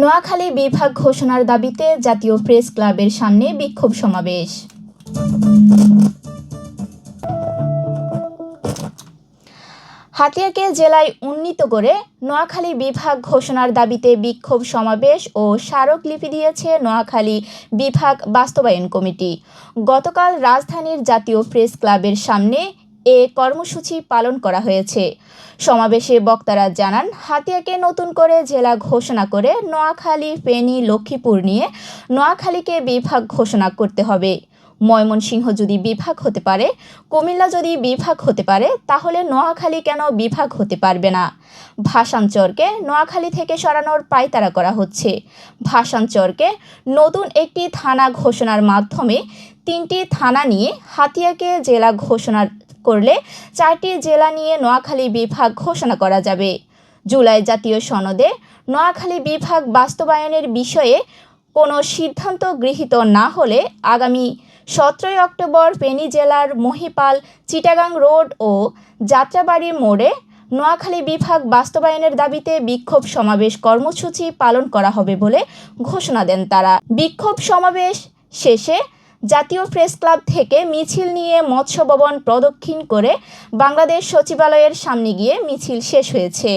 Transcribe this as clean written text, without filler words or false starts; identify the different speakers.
Speaker 1: নোয়াখালী বিভাগ ঘোষণার দাবিতে জাতীয় প্রেস ক্লাবের সামনে বিক্ষোভ সমাবেশ। হাতিয়াকে জেলায় উন্নীত করে নোয়াখালী বিভাগ ঘোষণার দাবিতে বিক্ষোভ সমাবেশ ও স্মারকলিপি দিয়েছে নোয়াখালী বিভাগ বাস্তবায়ন কমিটি। গতকাল রাজধানীর জাতীয় প্রেস ক্লাবের সামনে এ কর্মসূচি পালন করা হয়েছে। সমাবেশে বক্তারা জানান, হাতিয়াকে নতুন করে জেলা ঘোষণা করে নোয়াখালী, ফেনী, লক্ষ্মীপুর নিয়ে নোয়াখালীকে বিভাগ ঘোষণা করতে হবে। ময়মনসিংহ যদি বিভাগ হতে পারে, কুমিল্লা যদি বিভাগ হতে পারে, তাহলে নোয়াখালী কেন বিভাগ হতে পারবে না? ভাষাঞ্চরকে নোয়াখালী থেকে সরানোর পায়তারা করা হচ্ছে। ভাষাঞ্চরকে নতুন একটি থানা ঘোষণার মাধ্যমে 3টি থানা নিয়ে হাতিয়াকে জেলা ঘোষণা করলে 4টি জেলা নিয়ে নোয়াখালী বিভাগ ঘোষণা করা যাবে। জুলাই জাতীয় সনদে নোয়াখালী বিভাগ বাস্তবায়নের বিষয়ে কোনো সিদ্ধান্ত গৃহীত না হলে আগামী 17 অক্টোবর ফেনী জেলার মহিপাল, চিটাগাং রোড ও যাত্রাবাড়ি মোড়ে নোয়াখালী বিভাগ বাস্তবায়নের দাবিতে বিক্ষোভ সমাবেশ কর্মসূচি পালন করা হবে বলে ঘোষণা দেন তারা। বিক্ষোভ সমাবেশ শেষে জাতীয় প্রেস ক্লাব থেকে মিছিল নিয়ে মৎস্য ভবন প্রদক্ষিণ করে বাংলাদেশ সচিবালয়ের সামনে গিয়ে মিছিল শেষ হয়েছে।